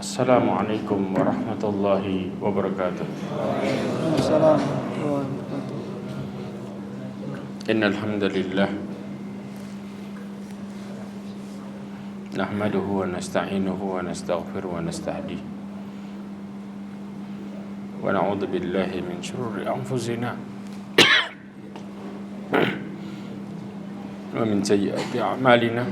Assalamualaikum warahmatullahi wabarakatuh. Assalamualaikum warahmatullahi wabarakatuh. Innal hamdalillah nahmaduhu wa nasta'inuhu wa nastaghfiruhu wa nastahdihi wa na'udzu billahi min shururi anfusina wa min sayyiati a'malina.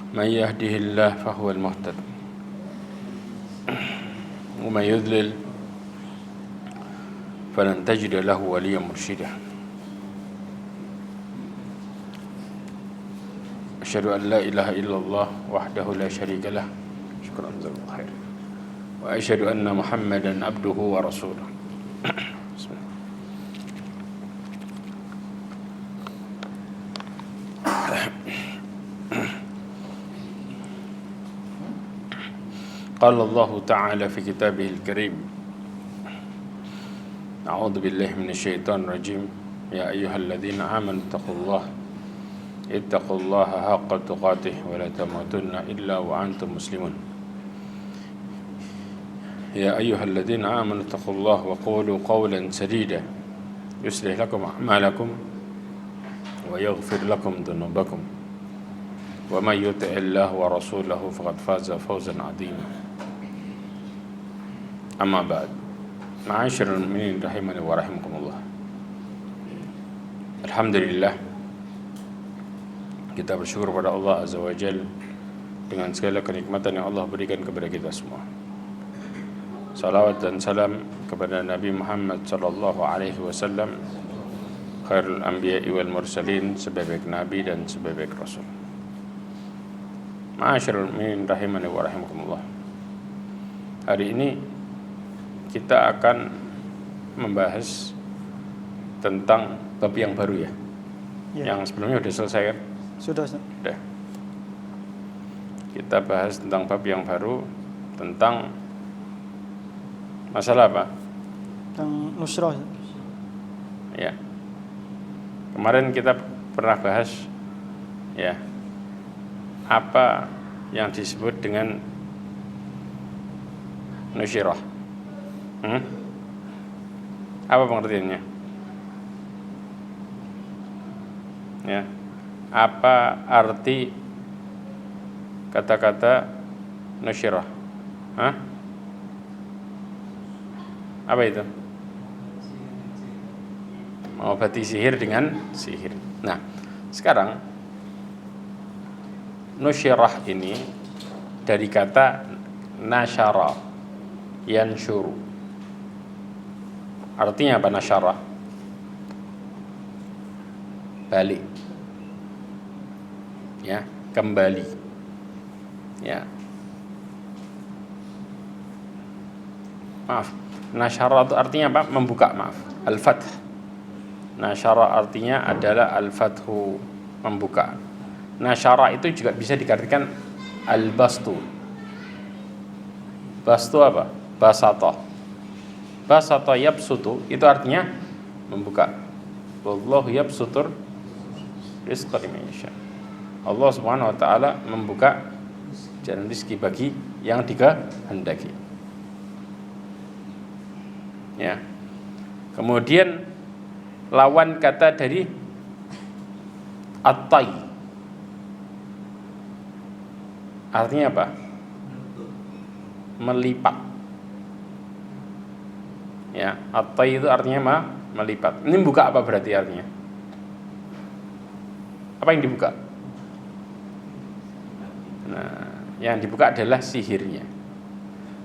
Man yahdihillahu fahuwal muhtad wa man yudlil falan tajida lahu waliyyan mursyida. Asyhadu an la ilaha illallah wahdahu la syarika lah. Syukran jazakallahu khair. Wa asyhadu anna Muhammadan abduhu wa rasuluh. Qala Allah Ta'ala fi kitabihil karim. A'udzu billahi minasyaitonir rajim. Ya ayyuhalladzina amanu ittaqullaha haqqa tuqatih wa la tamutunna illa wa antum muslimun. Ya ayyuhalladzina amanu ittaqullaha wa qulu qawlan sadida yuslih lakum a'malakum wa yaghfir lakum dhunubakum wa may yuti'illaha wa rasulahu faqad faza fawzan 'azima. Amma ba'd. Ma'asyiral mu'minin rahimani wa rahimakumullah. Alhamdulillah, kita bersyukur pada Allah Azza wa Jalla dengan segala kenikmatan yang Allah berikan kepada kita semua. Salawat dan salam kepada Nabi Muhammad sallallahu alaihi wasallam, khairul anbiya'i wal mursalin, sebaik nabi dan sebaik rasul. Ma'asyiral mu'minin rahimani wa rahimakumullah. Hari ini kita akan membahas tentang bab yang baru ya. Yang sebelumnya sudah selesai kan? Sudah. Kita bahas tentang bab yang baru tentang masalah apa? Tentang nusrah. Ya. Kemarin kita pernah bahas ya, apa yang disebut dengan nusyirah. Apa pengertiannya? Ya. Apa arti kata-kata nusyirah? Apa itu? Mengobati sihir dengan sihir. Nah, sekarang nusyirah ini dari kata nasyara, yansyuru. Artinya apa nasyara? Balik. Ya, kembali. Ya. Maaf. Nasyara itu artinya apa? Membuka, maaf. Al-fath. Nasyara artinya adalah al-fathu, membuka. Nasyara itu juga bisa diartikan al-bastu. Bastu apa? Basata. Basata yabsutu itu artinya membuka. Wallahu yabsutur rizqa liman yasha. Allah Subhanahu wa taala membuka jalan rezeki bagi yang dikehendaki. Ya. Kemudian lawan kata dari at-tay. Artinya apa? Melipat. Ya, at-tay itu artinya melipat. Ini buka apa berarti artinya? Apa yang dibuka? Nah, yang dibuka adalah sihirnya.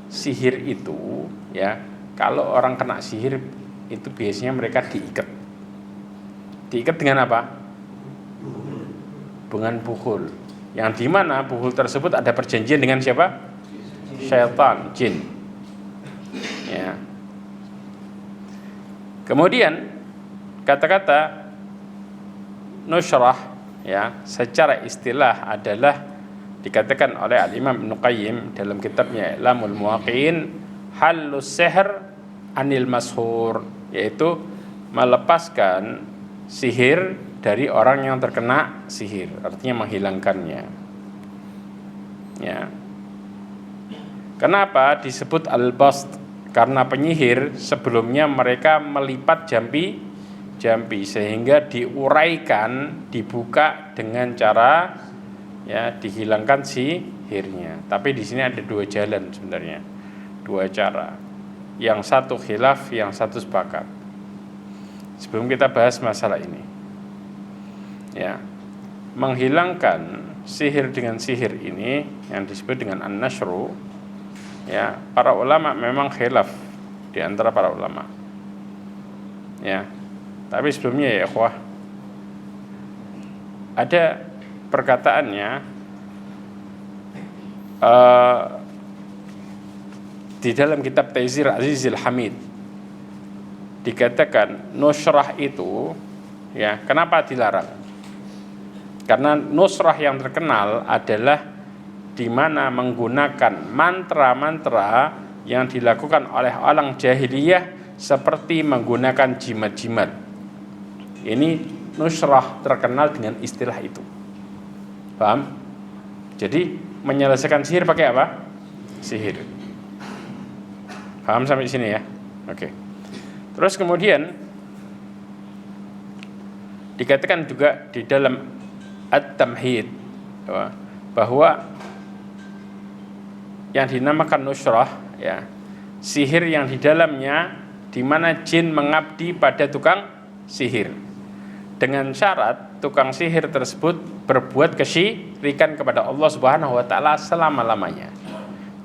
Sihir itu ya, kalau orang kena sihir itu biasanya mereka diikat. Diikat dengan apa? Dengan puhul. Yang dimana puhul tersebut ada perjanjian dengan siapa? Syaitan, jin. Ya. Kemudian kata-kata nusyrah ya, secara istilah adalah dikatakan oleh Al-Imam Ibnu Qayyim dalam kitabnya I'lamul Muwaqqi'in, halus sihr anil mashur, yaitu melepaskan sihir dari orang yang terkena sihir, artinya menghilangkannya. Ya. Kenapa disebut al-bast? Karena penyihir sebelumnya mereka melipat jampi sehingga diuraikan, dibuka dengan cara ya dihilangkan sihirnya. Tapi di sini ada dua jalan sebenarnya, dua cara. Yang satu khilaf, yang satu sepakat. Sebelum kita bahas masalah ini, ya, menghilangkan sihir dengan sihir ini yang disebut dengan an-nashru, ya, para ulama memang khilaf di antara para ulama. Ya. Tapi sebelumnya ya ikhwah, ada perkataannya di dalam kitab Taizir Azizil Hamid dikatakan nusrah itu, ya, kenapa dilarang? Karena nusrah yang terkenal adalah di mana menggunakan mantra-mantra yang dilakukan oleh orang jahiliyah seperti menggunakan jimat-jimat. Ini nusrah terkenal dengan istilah itu. Paham? Jadi menyelesaikan sihir pakai apa? Sihir. Paham sampai sini ya? Oke. Terus kemudian dikatakan juga di dalam At-Tamhid bahwa yang dinamakan nusrah, ya, sihir yang di dalamnya di mana jin mengabdi pada tukang sihir dengan syarat tukang sihir tersebut berbuat kesyirikan kepada Allah Subhanahu wa taala selama-lamanya.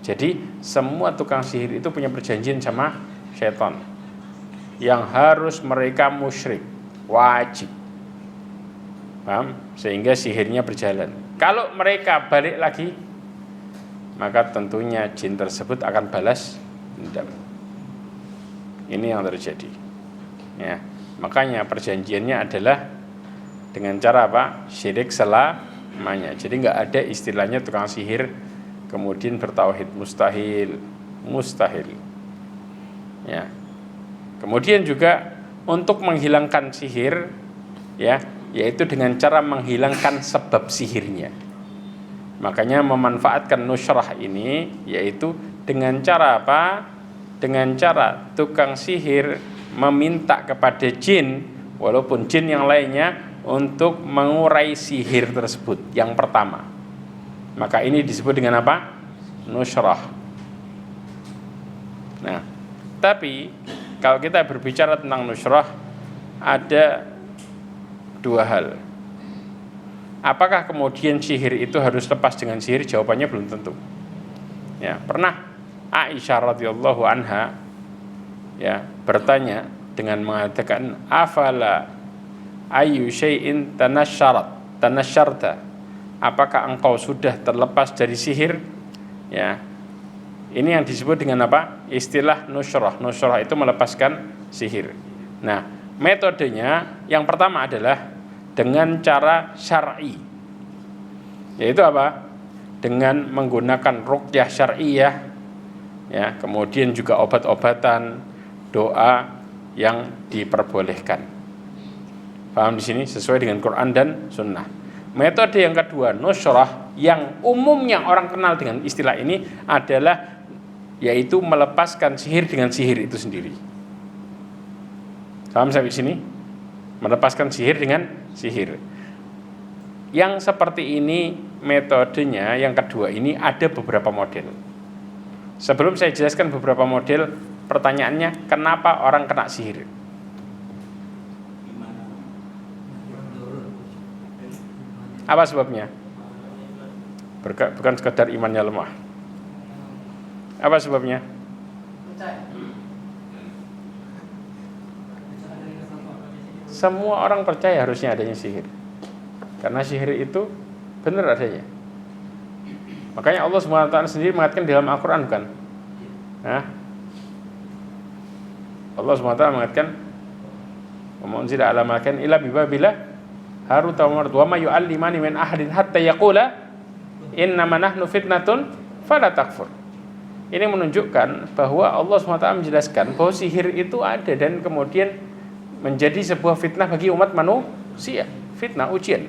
Jadi semua tukang sihir itu punya perjanjian sama syaitan yang harus mereka musyrik, wajib. Paham? Sehingga sihirnya berjalan. Kalau mereka balik lagi, maka tentunya jin tersebut akan balas dendam. Ini yang terjadi. Ya, makanya perjanjiannya adalah dengan cara apa? Syirik selamanya. Jadi nggak ada istilahnya tukang sihir kemudian bertauhid, mustahil. Ya. Kemudian juga untuk menghilangkan sihir, ya, yaitu dengan cara menghilangkan sebab sihirnya. Makanya memanfaatkan nusrah ini yaitu dengan cara apa? Dengan cara tukang sihir meminta kepada jin, walaupun jin yang lainnya, untuk mengurai sihir tersebut yang pertama. Maka ini disebut dengan apa? Nusrah. Nah, tapi kalau kita berbicara tentang nusrah, ada dua hal. Apakah kemudian sihir itu harus lepas dengan sihir? Jawabannya belum tentu. Ya, pernah Aisyah radhiyallahu anha, ya, bertanya dengan mengatakan, afala ayu syai'in tanasyarta, apakah engkau sudah terlepas dari sihir? Ya, ini yang disebut dengan apa? Istilah nusrah. Nusrah itu melepaskan sihir. Nah, metodenya yang pertama adalah dengan cara syar'i, yaitu apa? Dengan menggunakan ruqyah syar'iyah, ya, kemudian juga obat-obatan, doa yang diperbolehkan. Paham di sini? Sesuai dengan Quran dan Sunnah. Metode yang kedua, nusrah, yang umumnya orang kenal dengan istilah ini adalah yaitu melepaskan sihir dengan sihir itu sendiri. Paham sampai sini? Melepaskan sihir dengan sihir. Yang seperti ini metodenya yang kedua ini ada beberapa model. Sebelum saya jelaskan beberapa model, pertanyaannya, kenapa orang kena sihir? Apa sebabnya? Bukan sekadar imannya lemah. Apa sebabnya? Semua orang percaya harusnya adanya sihir, karena sihir itu benar adanya. Makanya Allah SWT sendiri mengatakan dalam Al-Quran, kan? Allah SWT mengatakan, wa ma unzila ala malakin illa bi Babila Harut wa Marut wa ma yu'allimani min ahadin hatta yaqula innama nahnu fitnatun fala takfur. Ini menunjukkan bahwa Allah SWT menjelaskan bahwa sihir itu ada dan kemudian menjadi sebuah fitnah bagi umat manusia. fitnah, ujian.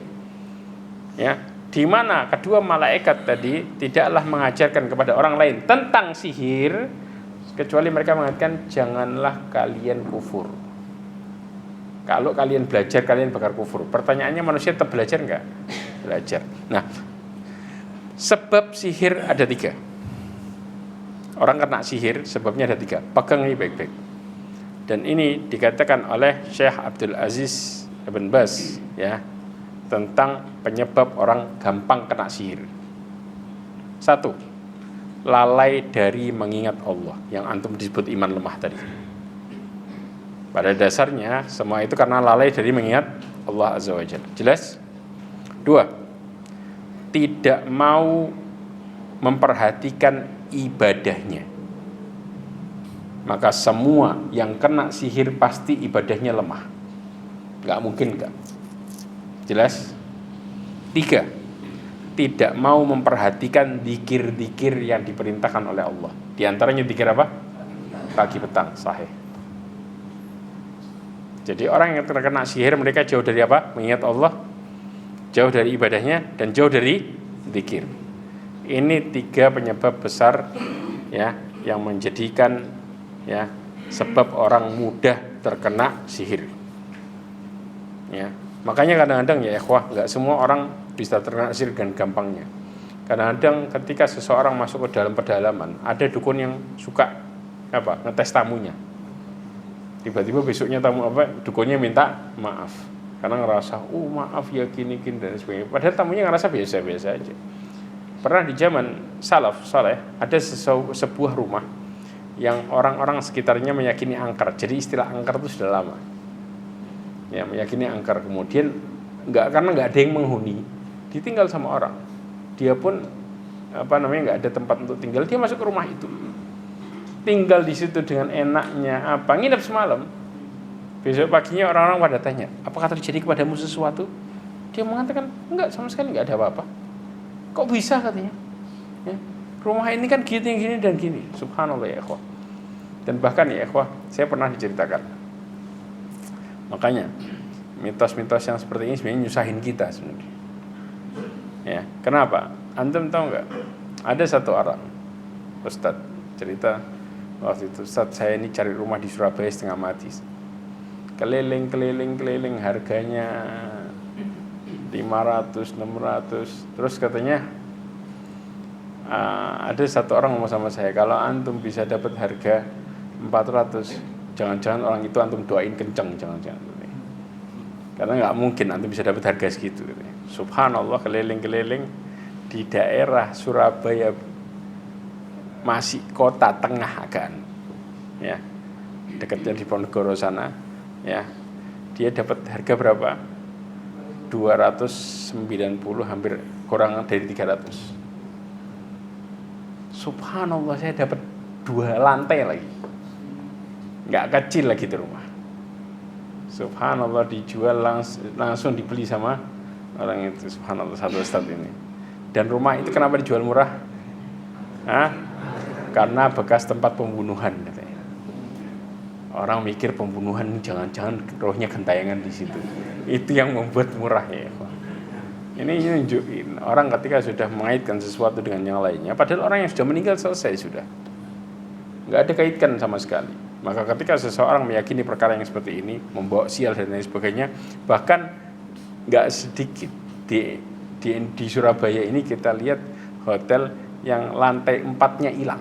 Ya, di mana kedua malaikat tadi tidaklah mengajarkan kepada orang lain tentang sihir kecuali mereka mengatakan janganlah kalian kufur. Kalau kalian belajar kalian bakal kufur. Pertanyaannya manusia tetap belajar enggak? Belajar. Nah, sebab sihir ada 3. Orang kena sihir sebabnya ada 3. Pegang ini baik-baik. Dan ini dikatakan oleh Syekh Abdul Aziz Ibn Baz ya, tentang penyebab orang gampang kena sihir. 1. Lalai dari mengingat Allah, yang antum disebut iman lemah tadi. Pada dasarnya semua itu karena lalai dari mengingat Allah Azza wa Jalla. Jelas? 2. Tidak mau memperhatikan ibadahnya. Maka semua yang kena sihir pasti ibadahnya lemah. Gak mungkin gak. Jelas? 3. Tidak mau memperhatikan zikir-zikir yang diperintahkan oleh Allah. Di antaranya zikir apa? Pagi petang, sahih. Jadi orang yang terkena sihir mereka jauh dari apa? Mengingat Allah, jauh dari ibadahnya, dan jauh dari zikir. Ini 3 penyebab besar ya yang menjadikan ya sebab orang mudah terkena sihir. Ya, makanya kadang-kadang ya ikhwah, enggak semua orang bisa terkena sihir dengan gampangnya. Kadang-kadang ketika seseorang masuk ke dalam pedalaman, ada dukun yang suka ngetes tamunya. Tiba-tiba besoknya dukunnya minta maaf karena ngerasa maaf ya gini dan sebagainya. Padahal tamunya ngerasa biasa-biasa aja. Pernah di zaman salaf saleh ada sebuah rumah yang orang-orang sekitarnya meyakini angker. Jadi istilah angker itu sudah lama. Ya, meyakini angker. Kemudian karena nggak ada yang menghuni, ditinggal sama orang. Dia pun nggak ada tempat untuk tinggal. Dia masuk ke rumah itu. Tinggal di situ dengan enaknya nginep semalam. Besok paginya orang-orang pada tanya, apakah terjadi kepadamu sesuatu? Dia mengatakan enggak, sama sekali enggak ada apa-apa. Kok bisa katanya? Ya, rumah ini kan gini dan gini. Subhanallah ya ikhwah. Dan bahkan ya ikhwah, saya pernah diceritakan. Makanya mitos-mitos yang seperti ini sebenarnya nyusahin kita sebenarnya. Ya, kenapa? Antum tahu enggak? Ada satu orang Ustaz cerita, waktu itu Ustaz saya ini cari rumah di Surabaya setengah mati. Keliling harganya 500, 600. Terus katanya ada satu orang ngomong sama saya, kalau antum bisa dapat harga 400, jangan-jangan orang itu antum doain kenceng, jangan-jangan. Karena nggak mungkin antum bisa dapat harga segitu. Subhanallah, keliling-keliling di daerah Surabaya, masih kota tengah kan, ya dekatnya di Ponegoro sana, ya dia dapat harga berapa? 290, hampir kurang dari 300. Subhanallah, saya dapat 2 lantai lagi, nggak kecil lagi di rumah. Subhanallah, dijual langsung dibeli sama orang itu. Subhanallah, satu ustaz ini. Dan rumah itu kenapa dijual murah? Karena bekas tempat pembunuhan katanya. Orang mikir pembunuhan jangan-jangan rohnya gentayangan di situ. Itu yang membuat murah ya. Ini nunjukin orang ketika sudah mengaitkan sesuatu dengan yang lainnya, padahal orang yang sudah meninggal selesai sudah. Nggak ada kaitkan sama sekali. Maka ketika seseorang meyakini perkara yang seperti ini, membawa sial dan lain sebagainya, bahkan nggak sedikit di Surabaya ini kita lihat hotel yang lantai 4-nya hilang,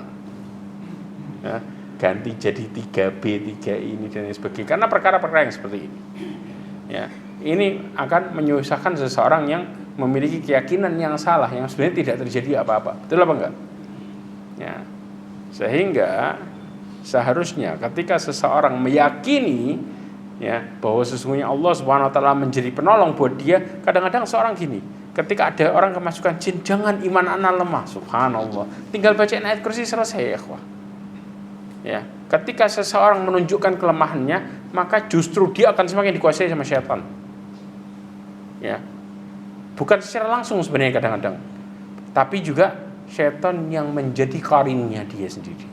ya, ganti jadi 3B, 3 ini dan lain sebagainya, karena perkara-perkara yang seperti ini. Ya, ini akan menyusahkan seseorang yang memiliki keyakinan yang salah, yang sebenarnya tidak terjadi apa-apa. Betul apa enggak? Ya, sehingga seharusnya ketika seseorang meyakini ya bahwa sesungguhnya Allah Subhanahu wa taala menjadi penolong buat dia, kadang-kadang seorang gini, ketika ada orang kemasukan jin, jangan iman ana lemah. Subhanallah, tinggal baca ayat kursi selesai ya ikhwah. Ya, ketika seseorang menunjukkan kelemahannya, maka justru dia akan semakin dikuasai sama syaitan. Ya, bukan secara langsung sebenarnya kadang-kadang, tapi juga syaitan yang menjadi qarinnya dia sendiri.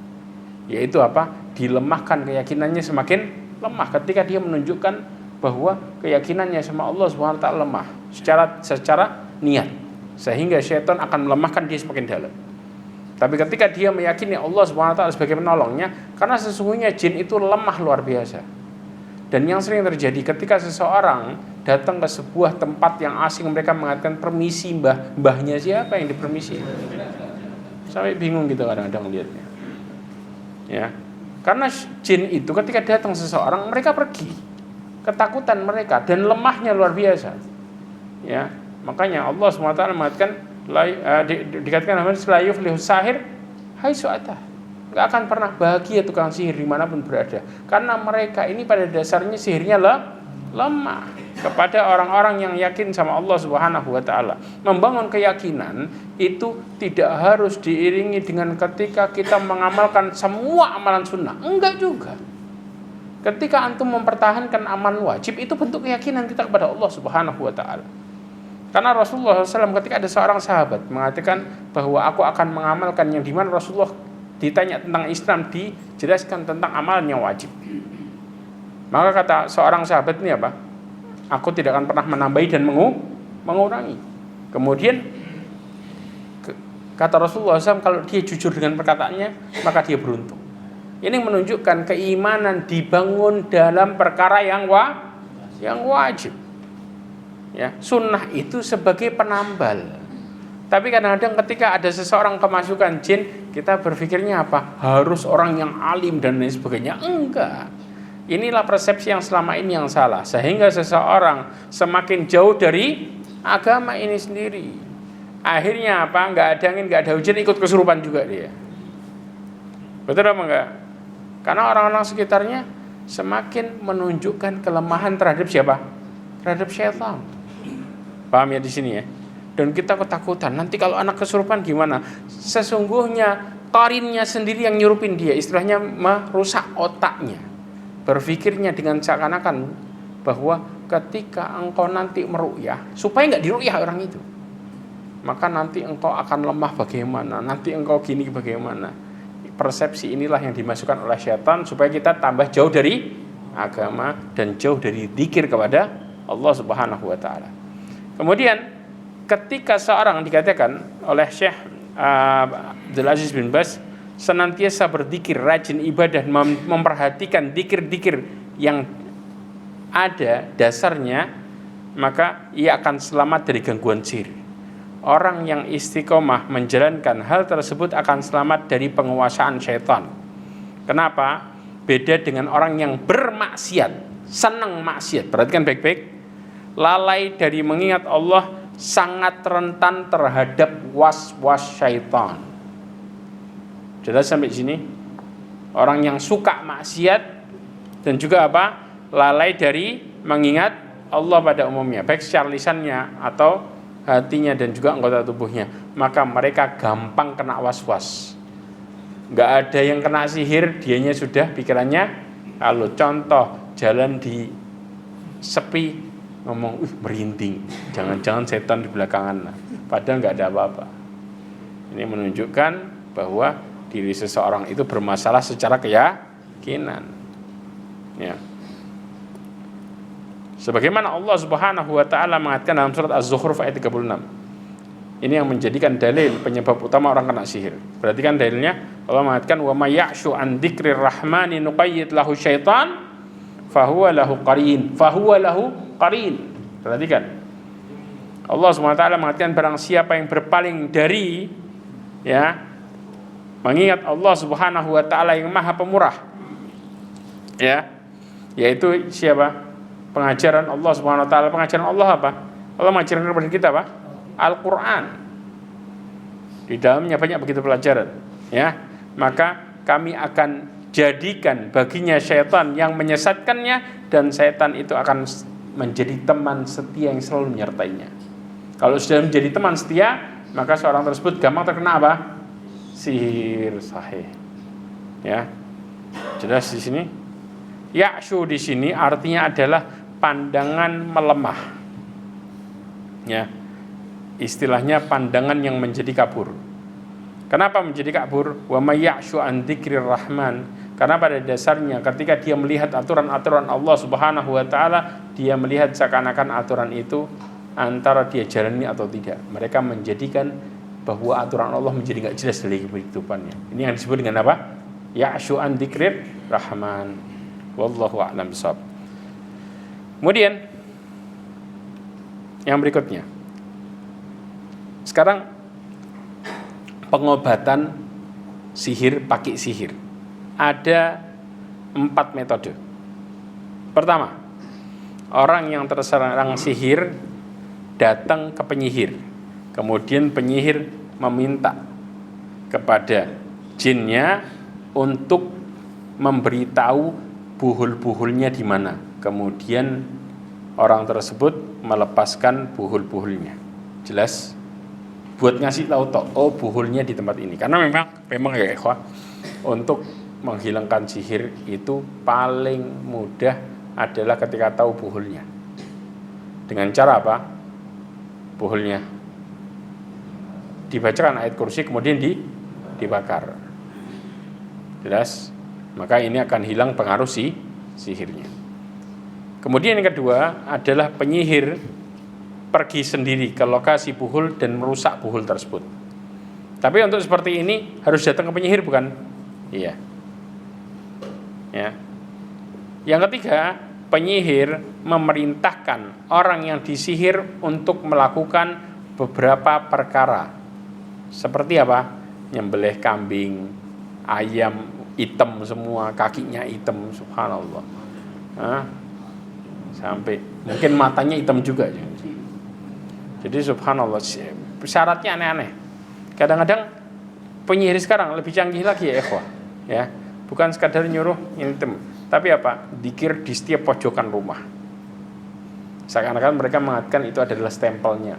Yaitu apa? Dilemahkan keyakinannya, semakin lemah ketika dia menunjukkan bahwa keyakinannya sama Allah Subhanahu wa taala lemah secara niat, sehingga syaitan akan melemahkan dia semakin dalam. Tapi ketika dia meyakini Allah Subhanahu wa taala sebagai penolongnya, karena sesungguhnya jin itu lemah luar biasa. Dan yang sering terjadi ketika seseorang datang ke sebuah tempat yang asing, mereka mengatakan permisi mbahnya siapa yang dipermisi? Sampai bingung gitu kadang-kadang lihatnya. Ya. Karena jin itu ketika datang seseorang, mereka pergi. Ketakutan mereka dan lemahnya luar biasa. Ya. Makanya Allah SWT mengatakan dikatakan la yuflihu sahir haitsu atah. Enggak akan pernah bahagia tukang sihir dimanapun berada. Karena mereka ini pada dasarnya sihirnya lemah. Kepada orang-orang yang yakin sama Allah Subhanahu wa taala. Membangun keyakinan itu tidak harus diiringi dengan ketika kita mengamalkan semua amalan sunnah. Enggak juga. Ketika antum mempertahankan amalan wajib, itu bentuk keyakinan kita kepada Allah Subhanahu wa taala. Karena Rasulullah SAW ketika ada seorang sahabat mengatakan bahwa aku akan mengamalkan, yang dimana Rasulullah ditanya tentang Islam, dijelaskan tentang amalan yang wajib. Maka kata seorang sahabat ini apa? Aku tidak akan pernah menambahi dan mengurangi. Kemudian kata Rasulullah SAW, kalau dia jujur dengan perkataannya, maka dia beruntung. Ini menunjukkan keimanan dibangun dalam perkara yang wajib. Ya, sunnah itu sebagai penambal. Tapi kadang-kadang ketika ada seseorang kemasukan jin, kita berpikirnya apa? Harus orang yang alim dan lain sebagainya. Enggak. Inilah persepsi yang selama ini yang salah, sehingga seseorang semakin jauh dari agama ini sendiri. Akhirnya apa? Enggak ada angin, enggak ada hujan, ikut kesurupan juga dia. Betul apa enggak? Karena orang-orang sekitarnya semakin menunjukkan kelemahan terhadap siapa? Terhadap syaitan. Paham ya di sini ya? Dan kita ketakutan, nanti kalau anak kesurupan gimana? Sesungguhnya qarinnya sendiri yang nyurupin dia, istilahnya merusak otaknya. Berpikirnya dengan seakan-akan bahwa ketika engkau nanti meru'yah, supaya enggak diru'yah orang itu, maka nanti engkau akan lemah bagaimana, nanti engkau gini bagaimana. Persepsi inilah yang dimasukkan oleh syaitan supaya kita tambah jauh dari agama dan jauh dari dzikir kepada Allah Subhanahu wa taala. Kemudian ketika seorang dikatakan oleh Syekh Abdul Aziz bin Baz senantiasa berzikir, rajin ibadah, memperhatikan dzikir-dzikir yang ada dasarnya, maka ia akan selamat dari gangguan sihir. Orang yang istiqomah menjalankan hal tersebut akan selamat dari penguasaan syaitan. Kenapa? Beda dengan orang yang bermaksiat, senang maksiat. Perhatikan baik-baik. Lalai dari mengingat Allah, sangat rentan terhadap was-was syaitan. Jelas sampai sini? Orang yang suka maksiat dan juga apa? Lalai dari mengingat Allah pada umumnya, baik secara lisannya atau hatinya dan juga anggota tubuhnya, maka mereka gampang kena was-was. Nggak ada yang kena sihir, dianya sudah pikirannya. Kalau contoh jalan di sepi, ngomong merinding, jangan-jangan setan di belakangan. Padahal nggak ada apa-apa. Ini menunjukkan bahwa diri seseorang itu bermasalah secara keyakinan. Ya. Sebagaimana Allah Subhanahu wa taala mengatakan dalam surat Az-Zukhruf ayat 36. Ini yang menjadikan dalil penyebab utama orang kena sihir. Perhatikan dalilnya. Allah mengatakan wa may ya'shu an dzikrir rahmani nuqayyid lahu syaitan fahuwa lahu qarin. Perhatikan. Allah Subhanahu wa taala mengatakan barang siapa yang berpaling dari mengingat Allah Subhanahu wa taala yang Maha Pemurah. Yaitu siapa? Pengajaran Allah Subhanahu wa taala. Pengajaran Allah apa? Allah mengajarkan kepada kita apa? Al-Qur'an. Di dalamnya banyak begitu pelajaran, Maka kami akan jadikan baginya syaitan yang menyesatkannya, dan syaitan itu akan menjadi teman setia yang selalu menyertainya. Kalau sudah menjadi teman setia, maka seorang tersebut gampang terkena apa? Sihir sahih. Jelas di sini? Ya'shu di sini artinya adalah pandangan melemah. Istilahnya pandangan yang menjadi kabur. Kenapa menjadi kabur? Wa may ya'shu an dzikrir rahman Karena pada dasarnya ketika dia melihat aturan-aturan Allah Subhanahu wa taala, dia melihat seakan-akan aturan itu antara dia jalani atau tidak. Mereka menjadikan bahwa aturan Allah menjadi enggak jelas dari kehidupannya. Ini yang disebut dengan apa? Ya'shu an dzikrir rahman. Wallahu a'lam bishawab. Kemudian yang berikutnya. Sekarang pengobatan sihir pakai sihir. Ada 4 metode. Pertama, orang yang terserang sihir datang ke penyihir. Kemudian penyihir meminta kepada jinnya untuk memberitahu buhul-buhulnya di mana. Kemudian orang tersebut melepaskan buhul-buhulnya. Jelas? Buat ngasih tahu oh buhulnya di tempat ini. Karena memang ya ikhwah, untuk menghilangkan sihir itu paling mudah adalah ketika tahu buhulnya. Dengan cara apa? Buhulnya dibacakan ayat kursi kemudian dibakar. Jelas? Maka ini akan hilang pengaruh sihirnya. Kemudian yang kedua adalah penyihir pergi sendiri ke lokasi buhul dan merusak buhul tersebut. Tapi untuk seperti ini harus datang ke penyihir bukan? Iya. Ya. Yang ketiga, penyihir memerintahkan orang yang disihir untuk melakukan beberapa perkara. Seperti apa? Nyembelih kambing, ayam hitam semua, kakinya hitam, subhanallah. Sampai mungkin matanya hitam juga. Jadi subhanallah, syaratnya aneh-aneh. Kadang-kadang penyihir sekarang lebih canggih lagi ya ikhwah. Ya, bukan sekadar nyuruh hitam, tapi apa? Dikir di setiap pojokan rumah. Seakan-akan mereka mengatakan itu adalah stempelnya.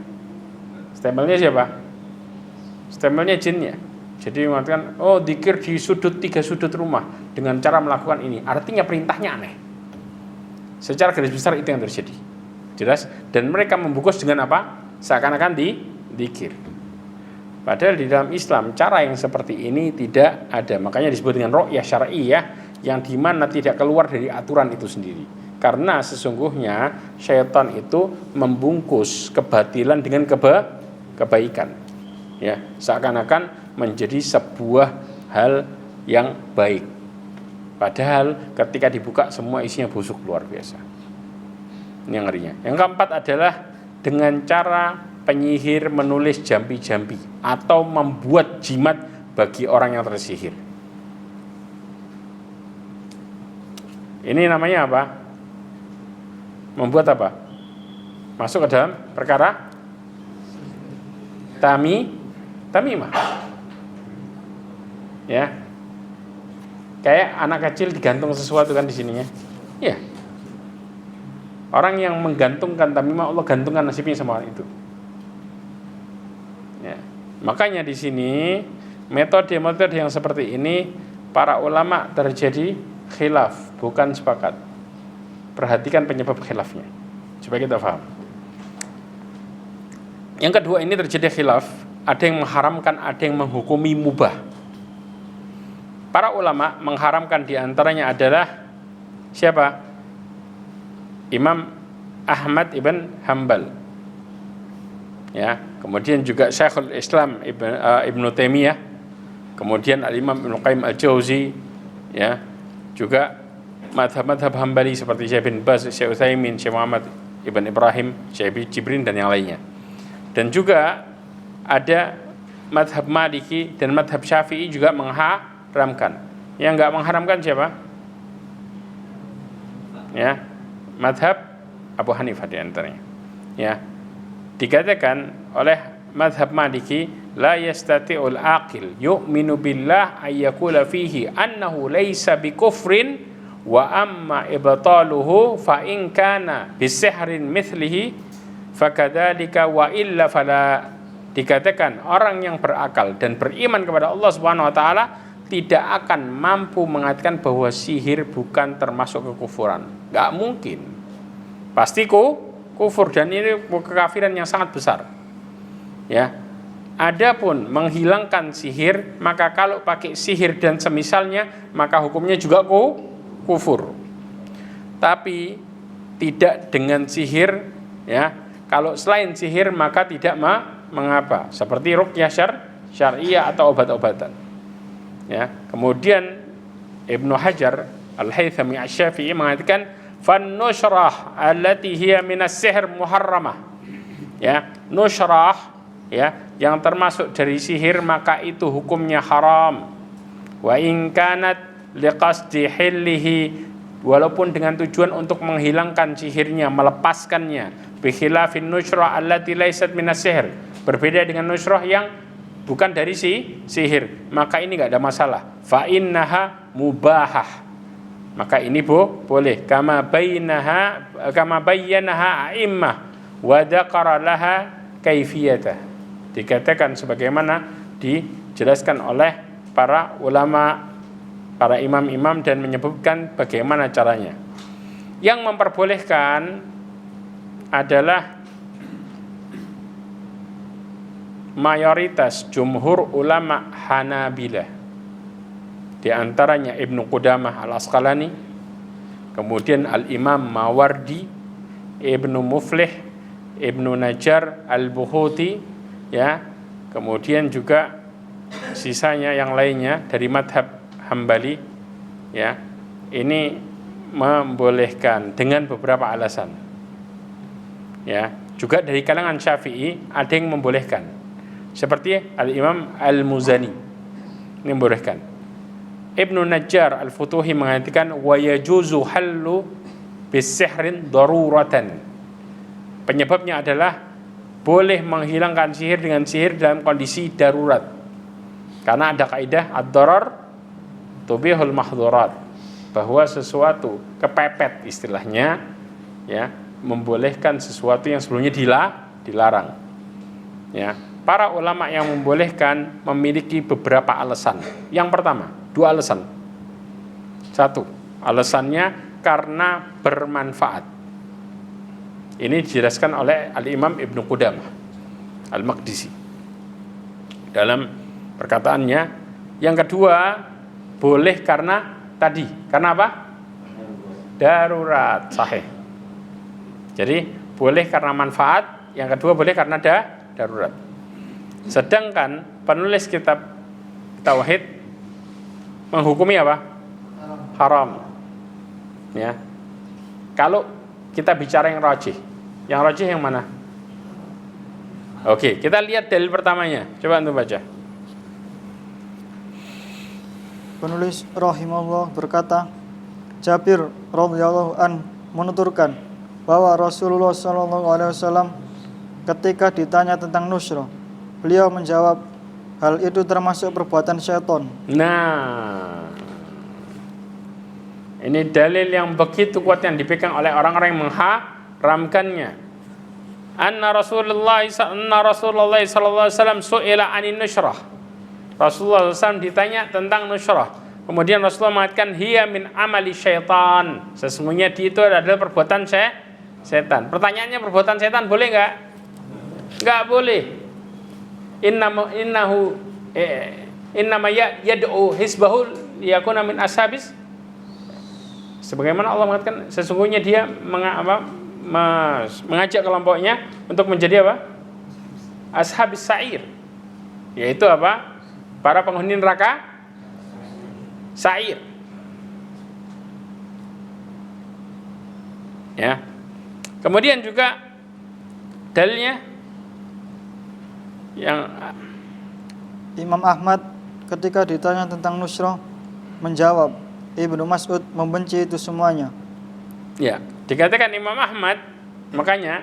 Stempelnya siapa? Stempelnya jinnya. Jadi mengatakan, oh dikir di sudut 3 sudut rumah dengan cara melakukan ini. Artinya perintahnya aneh. Secara garis besar itu yang terjadi. Jelas? Dan mereka membungkus dengan apa? Seakan-akan dikir. Padahal di dalam Islam cara yang seperti ini tidak ada. Makanya disebut dengan ru'yah syar'iyyah, yang dimana tidak keluar dari aturan itu sendiri. Karena sesungguhnya syaitan itu membungkus kebatilan dengan kebaikan. Ya, seakan-akan menjadi sebuah hal yang baik. Padahal ketika dibuka semua isinya busuk luar biasa. Ini yang ngerinya. Yang keempat adalah dengan cara penyihir menulis jampi-jampi atau membuat jimat bagi orang yang tersihir. Ini namanya apa? Membuat apa? Masuk ke dalam perkara tamimah. Ya. Kayak anak kecil digantung sesuatu kan di sininya. Ya. Orang yang menggantungkan tamimah, Allah gantungkan nasibnya sama orang itu. Ya. Makanya di sini metode-metode yang seperti ini para ulama terjadi khilaf, bukan sepakat. Perhatikan penyebab khilafnya supaya kita paham. Yang kedua, ini terjadi khilaf, ada yang mengharamkan, ada yang menghukumi mubah. Para ulama mengharamkan diantaranya adalah siapa? Imam Ahmad ibn Hanbal. Ya, kemudian juga Syekhul Islam Ibnu Taimiyah, kemudian Al-Imam Ibnu Qayyim Al-Jauzi, ya, juga madhab-madhab Hambali seperti Syekh bin Baz, Syekh Utsaimin, Syekh Muhammad ibn Ibrahim, Syekh Jibrin dan yang lainnya. Dan juga ada madhab Maliki dan madhab Syafi'i juga mengharamkan. Yang enggak mengharamkan siapa? Ya, madhab Abu Hanifah di antaranya. Ya, dikatakan oleh madhab Maliki, la yastati'ul aqil yu'minu billah ayyakula fihi annahu laysa bikufrin wa amma ibtaluhu fa in kana bisihrin mithlihi fakadzalika wa illa fala. Dikatakan orang yang berakal dan beriman kepada Allah Subhanahu wa taala tidak akan mampu mengatakan bahwa sihir bukan termasuk kekufuran. Enggak mungkin. Pasti kufur, dan ini kekafiran yang sangat besar. Ya. Adapun menghilangkan sihir, maka kalau pakai sihir dan semisalnya, maka hukumnya juga kufur. Tapi tidak dengan sihir, ya. Kalau selain sihir maka tidak mengapa. Seperti ruqyah syariah atau obat-obatan. Ya. Kemudian Ibnu Hajar Al-Haythami Asy-Syafi'i mengatakan fan-nushrah allati hiya minas sihr muharramah. Ya, nushrah ya, yang termasuk dari sihir maka itu hukumnya haram. Wa in kanat liqasdi hillihi, walaupun dengan tujuan untuk menghilangkan sihirnya, melepaskannya. Bi khilafin nushrah allati laysat minas sihr, berbeda dengan nushrah yang bukan dari sihir, maka ini enggak ada masalah. Fa innaha mubahah, maka ini boleh. Kama bayyanaha a'immah wa dzakara laha kaifiyatah, dikatakan sebagaimana dijelaskan oleh para ulama, para imam-imam, dan menyebutkan bagaimana caranya. Yang memperbolehkan adalah mayoritas jumhur ulama Hanabilah, di antaranya Ibnu Qudamah Al-Asqalani, kemudian Al-Imam Mawardi, Ibnu Muflih, Ibnu Najjar Al-Buhuti, ya, kemudian juga sisanya yang lainnya dari madhab Hambali, ya, ini membolehkan dengan beberapa alasan, ya. Juga dari kalangan Syafi'i ada yang membolehkan, seperti Al-Imam Al-Muzani, ini membolehkan. Ibnu Najjar Al-Futuhi mengatakan wa yajuzu hallu bisihrin daruratan, penyebabnya adalah boleh menghilangkan sihir dengan sihir dalam kondisi darurat, karena ada kaidah ad-darar tubihul mahdhurat, bahwa sesuatu kepepet istilahnya, ya, membolehkan sesuatu yang sebelumnya dilarang, ya. Para ulama yang membolehkan memiliki beberapa alasan. Yang pertama, 2 alasan. 1, alasannya karena bermanfaat. Ini dijelaskan oleh Al-Imam Ibnu Qudamah Al-Maqdisi dalam perkataannya. Yang kedua, boleh karena tadi. Karena apa? Darurat, sahih. Jadi boleh karena manfaat. Yang kedua boleh karena darurat. Sedangkan penulis kitab Tauhid menghukumi apa? Haram. Ya. Kalau kita bicara yang rajih yang mana? Oke, kita lihat dalil pertamanya. Coba antum baca. Penulis rahimahullah berkata, Jabir radhiyallahu an menuturkan bahwa Rasulullah SAW ketika ditanya tentang nushrah, beliau menjawab, hal itu termasuk perbuatan syaitan. Nah, ini dalil yang begitu kuat yang dipegang oleh orang-orang yang mengharamkannya. Anna Rasulullah sallallahu alaihi wasallam su'ila 'anin nushrah. Rasulullah SAW ditanya tentang nushrah. Kemudian Rasulullah mengatakan hiya min amali syaitan. Sesungguhnya itu adalah perbuatan setan. Pertanyaannya, perbuatan setan boleh enggak? Enggak boleh. Innama yad'u hisbahu liyakuna min ashabis. Sebagaimana Allah mengatakan, sesungguhnya dia mengajak kelompoknya untuk menjadi apa? Ashabis sa'ir. Yaitu apa? Para penghuni neraka sa'ir. Ya. Kemudian juga dalilnya yang Imam Ahmad ketika ditanya tentang nushrah menjawab, Ibnu Mas'ud membenci itu semuanya. Ya, dikatakan Imam Ahmad, makanya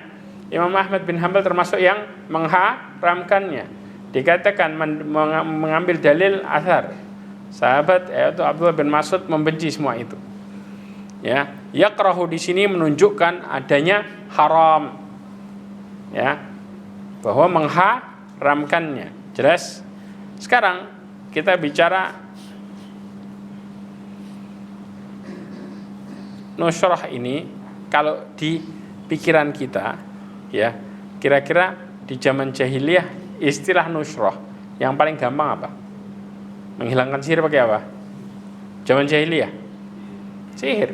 Imam Ahmad bin Hanbal termasuk yang mengharamkannya. Dikatakan mengambil dalil athar sahabat, yaitu Abdullah bin Mas'ud membenci semua itu. Ya, yakrahu di sini menunjukkan adanya haram. Ya, bahwa mengharamkannya. Jelas? Sekarang kita bicara nushrah ini, kalau di pikiran kita, ya, kira-kira di zaman jahiliyah istilah nusroh yang paling gampang apa? Menghilangkan sihir pakai apa? Zaman jahiliyah, sihir.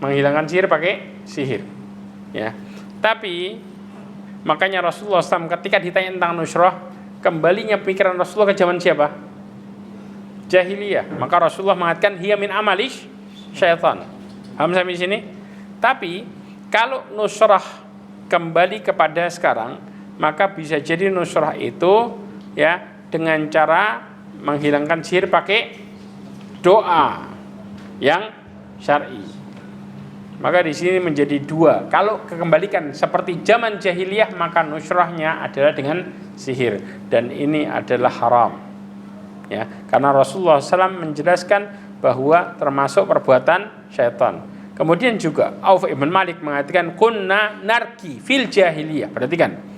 Menghilangkan sihir pakai sihir. Ya. Tapi makanya Rasulullah SAW ketika ditanya tentang nusroh, kembalinya pikiran Rasulullah ke zaman siapa? Jahiliyah. Maka Rasulullah mengatakan hiya min amalish syaitan. Paham sampai sini? Tapi kalau nusrah kembali kepada sekarang, maka bisa jadi nusrah itu ya dengan cara menghilangkan sihir pakai doa yang syar'i. Maka di sini menjadi dua. Kalau kekembalikan seperti zaman jahiliyah, maka nusrahnya adalah dengan sihir, dan ini adalah haram. Ya, karena Rasulullah SAW menjelaskan bahwa termasuk perbuatan syaitan. Kemudian juga Auf ibn Malik mengatakan kunna narki fil jahiliyah. Perhatikan.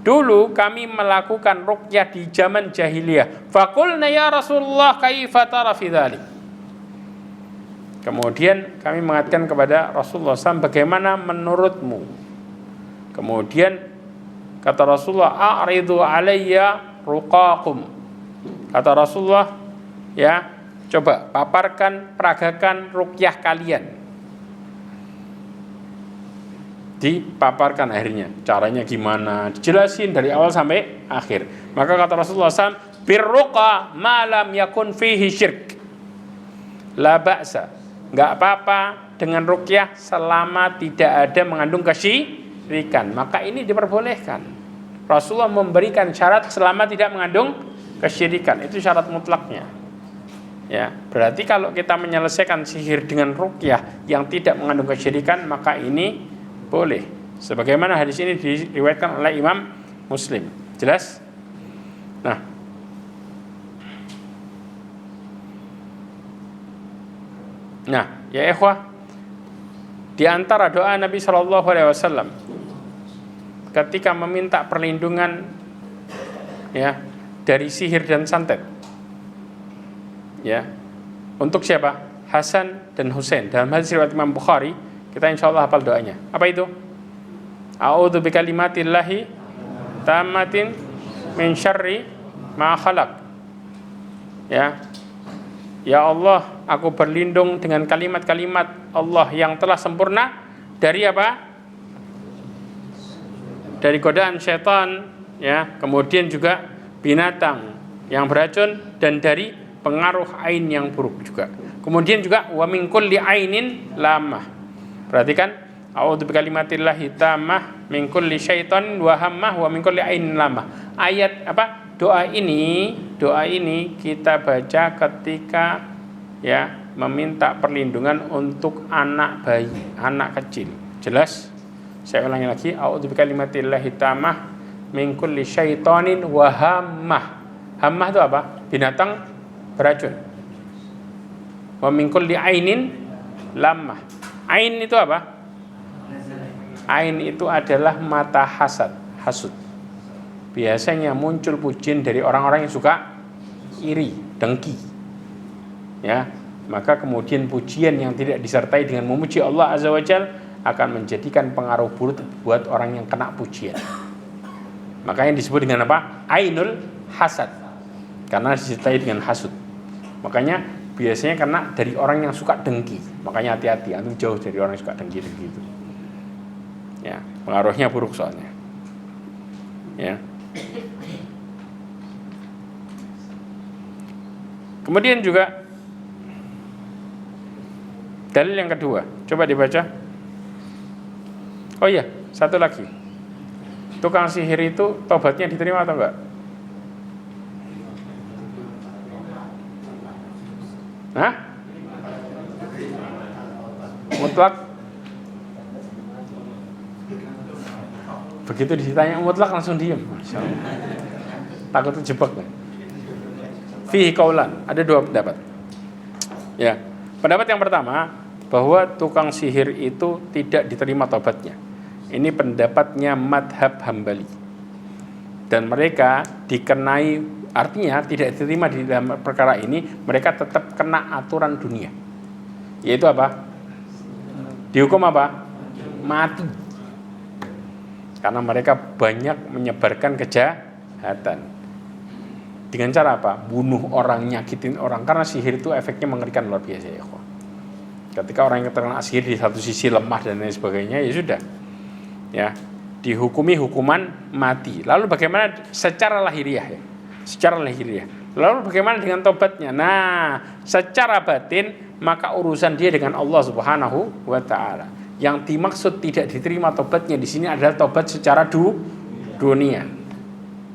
Dulu kami melakukan ruqyah di zaman jahiliyah. Faqulna ya Rasulullah kaifa tara fi dzalik? Kemudian kami mengatakan kepada Rasulullah SAW, bagaimana menurutmu? Kemudian kata Rasulullah, a'ridu alayya ruqakum. Kata Rasulullah, ya, coba paparkan, peragakan ruqyah kalian. Dipaparkan akhirnya, caranya gimana, dijelasin dari awal sampai akhir. Maka kata Rasulullah SAW, birruqa ma lam yakun fihi syirk. La ba'sa. Enggak apa-apa dengan ruqyah selama tidak ada mengandung kesyirikan. Maka ini diperbolehkan. Rasulullah memberikan syarat selama tidak mengandung kesyirikan. Itu syarat mutlaknya. Ya, berarti kalau kita menyelesaikan sihir dengan ruqyah yang tidak mengandung kesyirikan, maka ini boleh. Sebagaimana hadis ini diriwayatkan oleh Imam Muslim. Jelas? Nah, ya ikhwah, di antara doa Nabi SAW ketika meminta perlindungan ya dari sihir dan santet, ya, untuk siapa? Hasan dan Husain. Dalam hadis riwayat Imam Bukhari, kita insyaallah hafal doanya. Apa itu? A'udzu bikalimatillahi tammatin min syarri ma khalaq. Ya Allah, aku berlindung dengan kalimat-kalimat Allah yang telah sempurna dari apa? Dari godaan syaitan, ya, kemudian juga binatang yang beracun, dan dari pengaruh ain yang buruk juga. Kemudian juga wa min kulli ainin lamah. Perhatikan, a'udzu bikalimatillahi tammah min kulli syaitanin wa hammah wa min kulli ainin lamah. Ayat apa? Doa ini kita baca ketika ya meminta perlindungan untuk anak bayi, anak kecil. Jelas? Saya ulangi lagi, a'udzu bikalimatillahi tammah min kulli syaitanin wa hammah. Hammah itu apa? Binatang beracun. Wa min kulli ainin lamah. Ain itu apa? Ain itu adalah mata hasud. Biasanya muncul pujian dari orang-orang yang suka iri, dengki. Ya, maka kemudian pujian yang tidak disertai dengan memuji Allah Azza wa Jalla akan menjadikan pengaruh buruk buat orang yang kena pujian. Maka yang disebut dengan apa? Ainul hasad. Karena disertai dengan hasud. Makanya biasanya kena dari orang yang suka dengki. Makanya hati-hati, antum jauh dari orang yang suka dengki itu. Ya, pengaruhnya buruk soalnya. Ya. Kemudian juga dalil yang kedua, coba dibaca. Oh iya, satu lagi. Tukang sihir itu tobatnya diterima atau enggak? Hah? Mutlak? Begitu ditanya mutlak langsung diem. Takut terjebak. Fihi qaulan, ada dua pendapat. Ya, pendapat yang pertama bahwa tukang sihir itu tidak diterima tobatnya. Ini pendapatnya madhab Hambali. Dan mereka dikenai, artinya tidak diterima di dalam perkara ini, mereka tetap kena aturan dunia. Yaitu apa? Dihukum apa? Mati. Karena mereka banyak menyebarkan kejahatan. kejahatan. Dengan cara apa? Bunuh orang, nyakitin orang. Karena sihir itu efeknya mengerikan luar biasa ya. Ketika orang yang terkena sihir di satu sisi lemah dan lain sebagainya, ya sudah. Ya, dihukumi hukuman mati. Lalu bagaimana secara lahiriah ya? Secara lahiriah. Lalu bagaimana dengan tobatnya? Nah, secara batin maka urusan dia dengan Allah Subhanahu wa taala. Yang dimaksud tidak diterima tobatnya di sini adalah tobat secara dunia.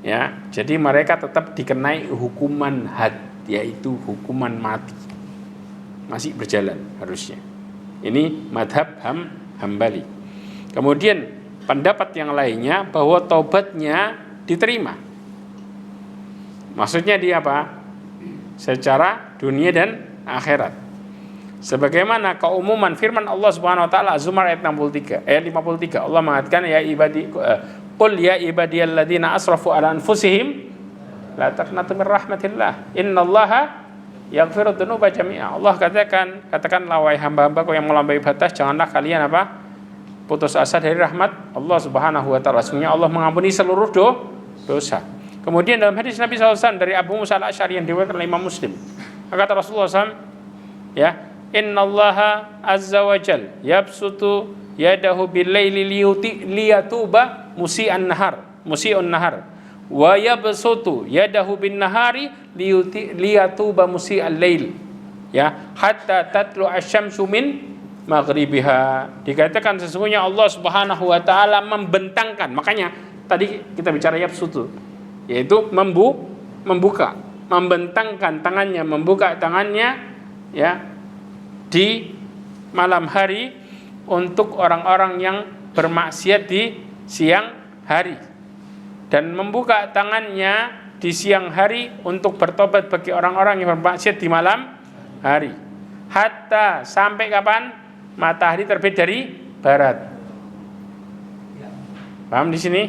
Ya, jadi mereka tetap dikenai hukuman had, yaitu hukuman mati. Masih berjalan harusnya. Ini madhab Hambali. Kemudian pendapat yang lainnya bahwa tobatnya diterima. Maksudnya dia apa? Secara dunia dan akhirat. Sebagaimana keumuman firman Allah Subhanahu wa taala Az-Zumar ayat 53, ayat 53. Allah mengatakan ya ibadi qul ya ibadiyalladzina asrafu ala anfusihim la taqnatu min rahmatillah innallaha yaghfiru dzunuba jami'a. Allah katakanlah wahai hamba-hambaku yang melampaui batas, janganlah kalian apa? Putus asa dari rahmat Allah Subhanahu wa taala. Sesungguhnya Allah mengampuni seluruh dosa. Kemudian dalam hadis Nabi SAW dari Abu Musa al-Asy'ari yang diriwayatkan oleh Imam Muslim, kata Rasulullah SAW, ya, innallaha azza wa jal yabsutu yadahu bil-laili liyatuba musi'un nahar wa yabsutu yadahu bin-nahari liyatuba musi'al lail, ya, hatta tatlu asy-syamsu min maghribiha. Dikatakan sesungguhnya Allah Subhanahu wa taala membentangkan, makanya tadi kita bicara yabsutu, yaitu membuka, membentangkan tangannya, membuka tangannya, ya, di malam hari untuk orang-orang yang bermaksiat di siang hari, dan membuka tangannya di siang hari untuk bertobat bagi orang-orang yang bermaksiat di malam hari, hatta sampai kapan? Matahari terbit dari barat. Paham di sini?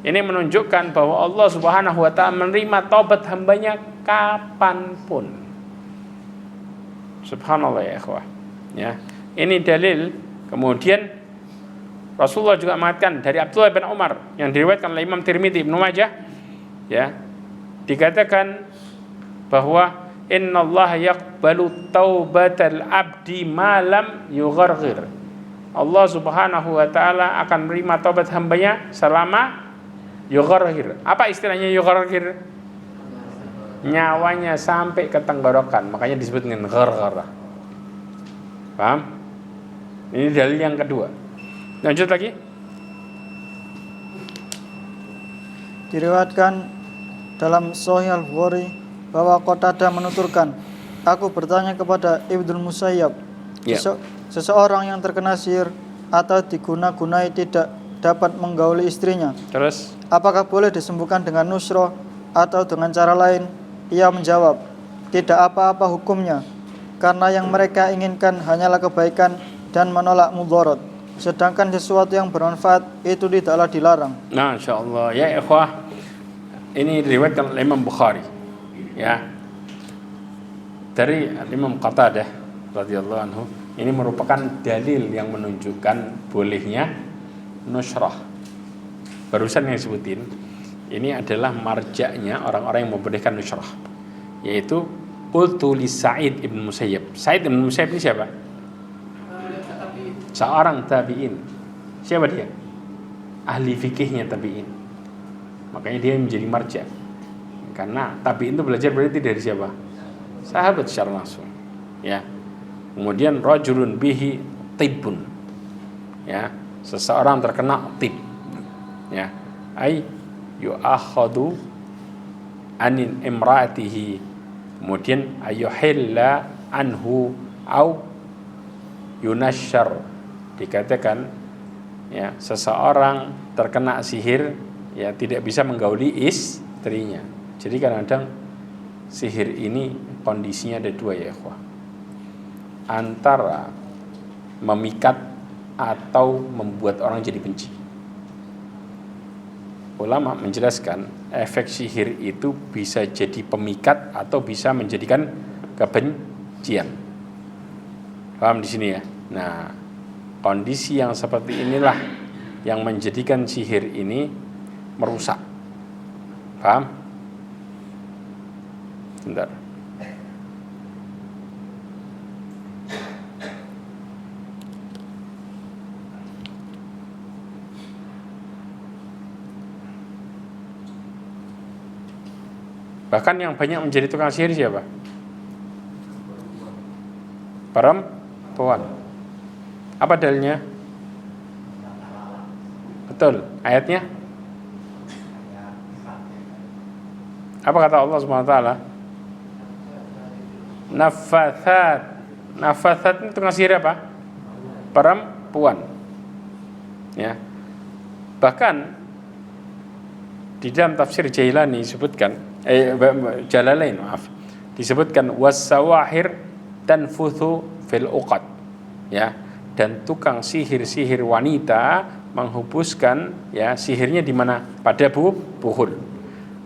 Ini menunjukkan bahwa Allah Subhanahu wa taala menerima taubat hambanya kapanpun. Subhanallah ya ikhwah. Ya, ini dalil. Kemudian Rasulullah juga mengatakan dari Abdullah bin Umar yang diriwayatkan oleh Imam Tirmidzi, Ibnu Majah, ya, dikatakan bahwa innallaha yaqbalu taubatal abdi ma lam yugharghir. Allah Subhanahu wa taala akan menerima taubat hambanya selama yugharghir. Apa istilahnya yugharghir? Nyawanya sampai ke tenggorokan, makanya disebut dengan gharghara. Paham? Ini dalil yang kedua. Lanjut lagi. Diriwayatkan dalam Sahih Al-Bukhari bahwa Qatadah menuturkan, aku bertanya kepada Ibnu Musayyab, seseorang yang terkena sihir atau diguna-gunai tidak dapat menggauli istrinya. Terus, apakah boleh disembuhkan dengan nusroh atau dengan cara lain? Ia menjawab, tidak apa-apa hukumnya, karena yang mereka inginkan hanyalah kebaikan dan menolak mudarat. Sedangkan sesuatu yang bermanfaat itu tidaklah dilarang. Nah, insyaallah ya ikhwah, ini diriwayatkan oleh Imam Bukhari, ya, dari Imam Qatadah radhiyallahu anhu. Ini merupakan dalil yang menunjukkan bolehnya nusrah. Barusan yang disebutin ini adalah marja'nya orang-orang yang membolehkan nusrah, yaitu qultu li Sa'id ibn Musayyab. Sa'id ibn Musayyab ini siapa? Seorang tabi'in. Siapa dia? Ahli fikihnya tabi'in. Makanya dia menjadi marja'. Karena tabi'in itu belajar berarti dari siapa? Sahabat secara langsung. Ya. Kemudian rajulun bihi tibbun. Ya, seseorang terkena tib. Ya. Ai yu'akhadu anin imra'atihi, kemudian ayuhilla anhu au yunashar. Dikatakan, ya, seseorang terkena sihir, ya, tidak bisa menggauli istrinya. Jadi kadang-kadang sihir ini kondisinya ada dua ya ikhwah, antara memikat atau membuat orang jadi benci. Ulama menjelaskan efek sihir itu bisa jadi pemikat atau bisa menjadikan kebencian. Paham di sini ya? Nah, kondisi yang seperti inilah yang menjadikan sihir ini merusak. Paham? Bentar. Bahkan yang banyak menjadi tukang sihir siapa? Perempuan. Apa dalilnya? Betul. Ayatnya? Apa kata Allah Subhanahu wa taala? Nafathat. Nafathat itu tukang sihir apa? Perempuan. Ya. Bahkan di dalam tafsir Jailani disebutkan Jalalain disebutkan was-sawahir tanfuthu fil uqad, ya, dan tukang sihir-sihir wanita menghembuskan, ya, sihirnya di mana? Pada buhul.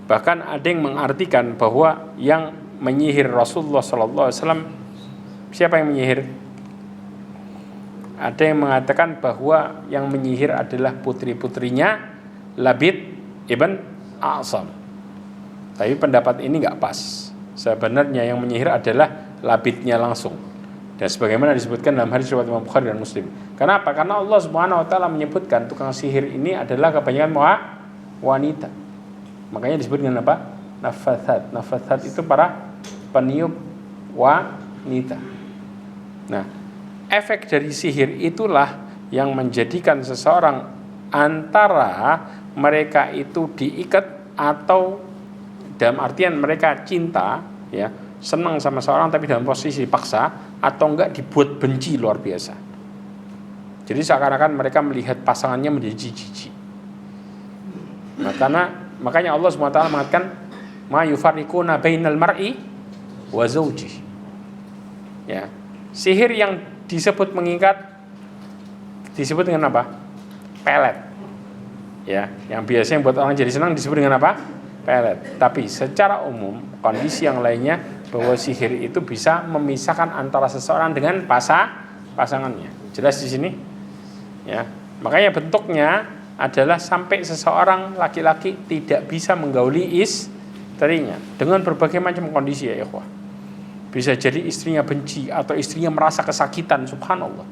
Bahkan ada yang mengartikan bahwa yang menyihir Rasulullah sallallahu alaihi wasallam, siapa yang menyihir? Ada yang mengatakan bahwa yang menyihir adalah putri-putrinya Labid ibn A'sam. Tapi pendapat ini nggak pas. Sebenarnya yang menyihir adalah Labidnya langsung. Dan sebagaimana disebutkan dalam hadis riwayat Imam Bukhari dan Muslim. Kenapa? Karena Allah Subhanahu wa taala menyebutkan tukang sihir ini adalah kebanyakan wanita. Makanya disebut dengan apa? Nafathat. Nafathat itu para peniup wanita. Nah, efek dari sihir itulah yang menjadikan seseorang antara mereka itu diikat atau dalam artian mereka cinta, ya, senang sama seorang tapi dalam posisi dipaksa, atau enggak dibuat benci luar biasa. Jadi seakan-akan mereka melihat pasangannya menjadi jijik. Nah, makanya Allah SWT mengatakan ma yufarriquna bainal mar'i wa zawji. Ya. Sihir yang disebut mengikat disebut dengan apa? Pelet. Ya, yang biasanya buat orang jadi senang disebut dengan apa? Pelet. Tapi secara umum kondisi yang lainnya bahwa sihir itu bisa memisahkan antara seseorang dengan pasangannya. Jelas di sini? Ya. Makanya bentuknya adalah sampai seseorang laki-laki tidak bisa menggauli istrinya dengan berbagai macam kondisi, ya ikhwah. Bisa jadi istrinya benci atau istrinya merasa kesakitan, subhanallah.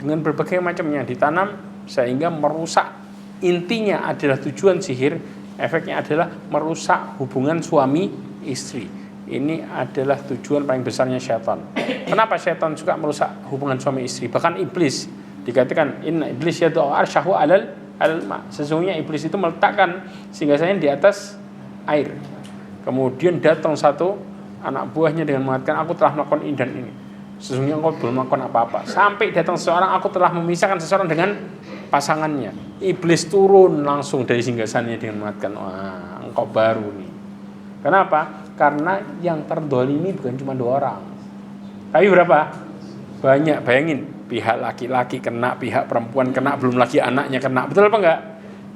Dengan berbagai macam yang ditanam sehingga merusak. Intinya adalah tujuan sihir, efeknya adalah merusak hubungan suami istri. Ini adalah tujuan paling besarnya syaitan. Kenapa syaitan suka merusak hubungan suami istri? Bahkan iblis dikatakan inna iblis yad'u arsyahu alal ma. Sesungguhnya iblis itu meletakkan singgasananya di atas air. Kemudian datang satu anak buahnya dengan mengatakan aku telah melakukan ini dan ini. Sesungguhnya engkau belum melakukan apa-apa. Sampai datang seseorang, aku telah memisahkan seseorang dengan pasangannya. Iblis turun langsung dari singgasananya dengan mengatakan, wah, engkau baru nih. Kenapa? Karena yang terdolimi bukan cuma 2 orang, tapi berapa? Banyak. Bayangin, pihak laki-laki kena, pihak perempuan kena, belum lagi anaknya kena. Betul apa enggak?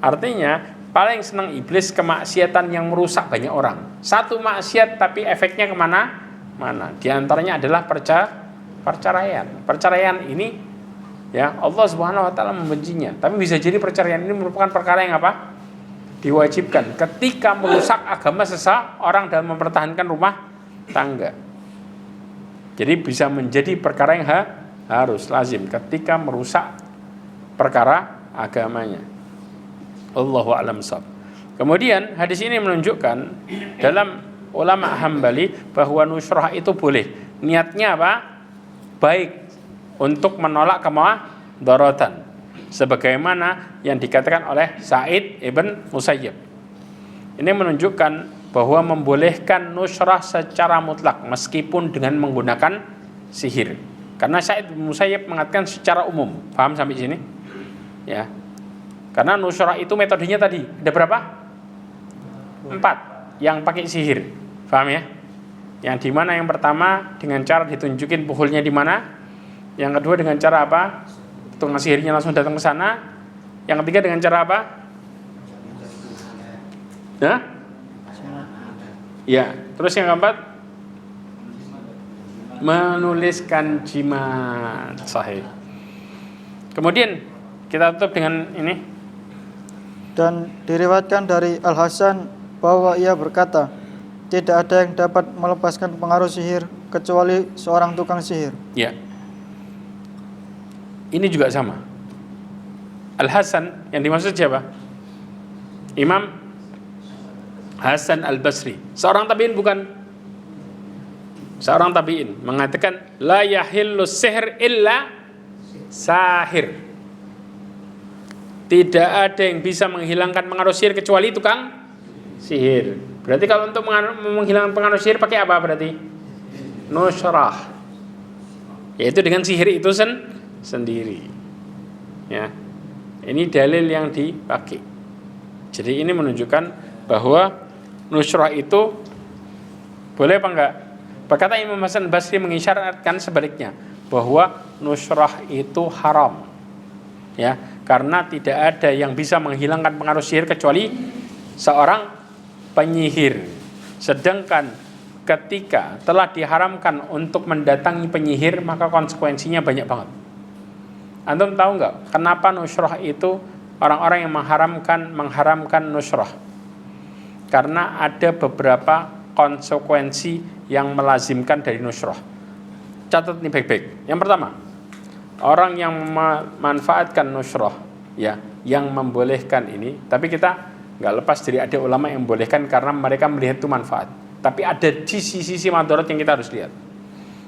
Artinya paling senang iblis kemaksiatan yang merusak banyak orang. Satu maksiat tapi efeknya kemana? Di antaranya adalah perceraian. Perceraian ini, ya, Allah Subhanahu wa taala membencinya. Tapi bisa jadi perceraian ini merupakan perkara yang apa? Diwajibkan ketika merusak agama seseorang dalam mempertahankan rumah tangga. Jadi bisa menjadi perkara yang harus lazim ketika merusak perkara agamanya. Allahu a'lam shawab. Kemudian hadis ini menunjukkan dalam ulama Hambali bahwa nusrah itu boleh. Niatnya apa? Baik untuk menolak kemudaratan. Sebagaimana yang dikatakan oleh Sa'id ibn Musayyib. Ini menunjukkan bahwa membolehkan nusrah secara mutlak meskipun dengan menggunakan sihir. Karena Sa'id ibn Musayyib mengatakan secara umum. Paham sampai sini? Ya. Karena nusrah itu metodenya tadi ada berapa? 4 yang pakai sihir. Paham ya? Yang dimana yang pertama dengan cara ditunjukin pukulnya di mana? Yang kedua dengan cara apa? Tukang sihirnya langsung datang ke sana. Yang ketiga dengan cara apa? Nah? Ya, terus yang keempat menuliskan jimat. Sahih. Kemudian kita tutup dengan ini. Dan diriwayatkan dari Al Hasan bahwa ia berkata, tidak ada yang dapat melepaskan pengaruh sihir kecuali seorang tukang sihir. Ya. Ini juga sama. Al-Hasan yang dimaksud siapa? Imam Hasan Al-Basri. Seorang tabi'in bukan? Seorang tabi'in mengatakan la yahillu sihr illa sahir. Tidak ada yang bisa menghilangkan pengaruh sihir kecuali tukang sihir. Berarti kalau untuk menghilangkan pengaruh sihir pakai apa berarti? Nushrah. Yaitu dengan sihir itu sendiri. Ya. Ini dalil yang dipakai. Jadi ini menunjukkan bahwa nushrah itu boleh apa enggak? Berkata Imam Hasan Basri mengisyaratkan sebaliknya, bahwa nushrah itu haram. Ya, karena tidak ada yang bisa menghilangkan pengaruh sihir kecuali seorang penyihir. Sedangkan ketika telah diharamkan untuk mendatangi penyihir, maka konsekuensinya banyak banget. Antum tahu nggak kenapa nushrah itu orang-orang yang mengharamkan nushrah? Karena ada beberapa konsekuensi yang melazimkan dari nushrah. Catat ini baik-baik. Yang pertama, orang yang memanfaatkan nushrah, ya, yang membolehkan ini, tapi kita nggak lepas dari ada ulama yang membolehkan karena mereka melihat itu manfaat. Tapi ada sisi-sisi madarat yang kita harus lihat.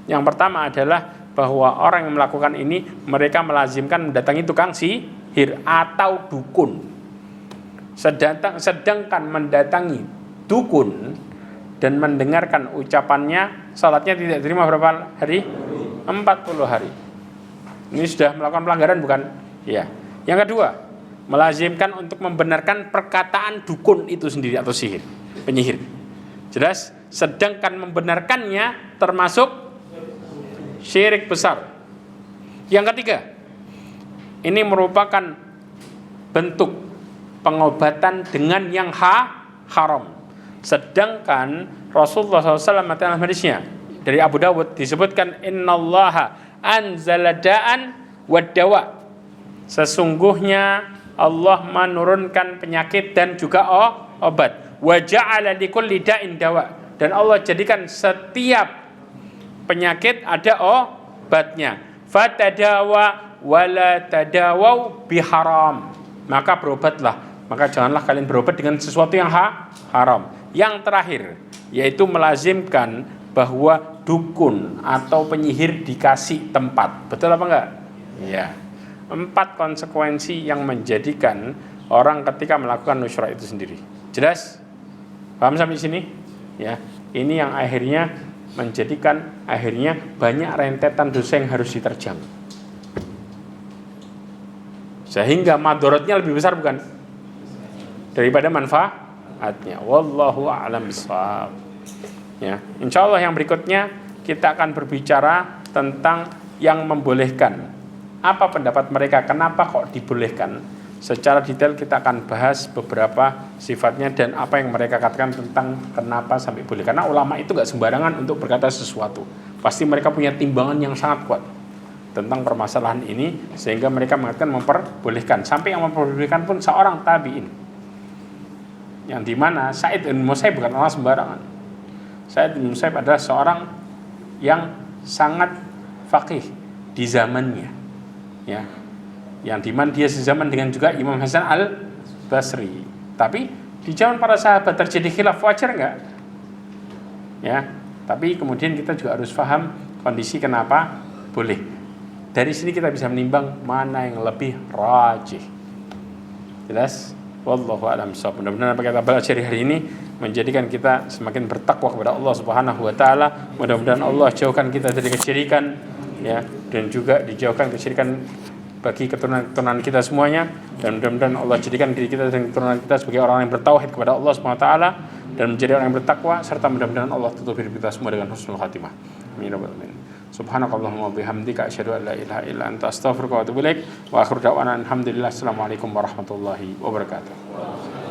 Yang pertama adalah bahwa orang yang melakukan ini, mereka melazimkan mendatangi tukang sihir atau dukun. Sedangkan mendatangi dukun dan mendengarkan ucapannya, salatnya tidak diterima berapa hari? 40 hari. Ini sudah melakukan pelanggaran bukan? Ya. Yang kedua, melazimkan untuk membenarkan perkataan dukun itu sendiri atau penyihir. Jelas, sedangkan membenarkannya termasuk syirik besar. Yang ketiga, ini merupakan bentuk pengobatan dengan yang haram. Sedangkan Rasulullah SAW dalam hadisnya dari Abu Dawud disebutkan innallaha anzala da'an wad-dawa. Sesungguhnya Allah menurunkan penyakit dan juga obat. Wa ja'ala likulli da'in dawa. Dan Allah jadikan setiap penyakit ada obatnya. Fatadawa wala tadawau biharam. Maka berobatlah. Maka janganlah kalian berobat dengan sesuatu yang haram. Yang terakhir, yaitu melazimkan bahwa dukun atau penyihir dikasih tempat. Betul apa enggak? Ya. 4 konsekuensi yang menjadikan orang ketika melakukan nushrah itu sendiri. Jelas? Paham sampai sini? Ya. Ini yang akhirnya menjadikan banyak rentetan dosa yang harus diterjang. Sehingga madharatnya lebih besar bukan? Daripada manfaatnya. Wallahu a'lam bishawab. Ya, insyaallah yang berikutnya kita akan berbicara tentang yang membolehkan. Apa pendapat mereka? Kenapa kok dibolehkan? Secara detail kita akan bahas beberapa sifatnya dan apa yang mereka katakan tentang kenapa sampai boleh. Karena ulama itu gak sembarangan untuk berkata sesuatu. Pasti mereka punya timbangan yang sangat kuat tentang permasalahan ini, sehingga mereka mengatakan memperbolehkan. Sampai yang memperbolehkan pun seorang tabi'in, yang dimana Sa'id bin Musayyib bukan orang sembarangan. Sa'id bin Musayyib adalah seorang yang sangat faqih di zamannya, ya, yang dimana dia sezaman dengan juga Imam Hasan Al-Basri. Tapi di zaman para sahabat terjadi khilaf, wajar enggak? Ya, tapi kemudian kita juga harus paham kondisi kenapa boleh. Dari sini kita bisa menimbang mana yang lebih rajih. Jelas? Wallahu a'lam bishawab. Mudah-mudahan apa kita belajar hari ini menjadikan kita semakin bertakwa kepada Allah Subhanahu wa taala. Mudah-mudahan Allah jauhkan kita dari kesyirikan, ya, dan juga dijauhkan kesyirikan bagi keturunan kita semuanya, dan mudah-mudahan Allah jadikan diri kita dan keturunan kita sebagai orang yang bertauhid kepada Allah Subhanahu wa taala dan menjadi orang yang bertakwa, serta mudah-mudahan Allah tutup hidup kita semua dengan husnul khatimah. Amin ya rabbal alamin. Subhanakallahumma bihamdika asyhadu an la ilaha illa anta astaghfiruka wa atubu ilaik wa akhiru da'wana alhamdulillah. Assalamualaikum warahmatullahi wabarakatuh.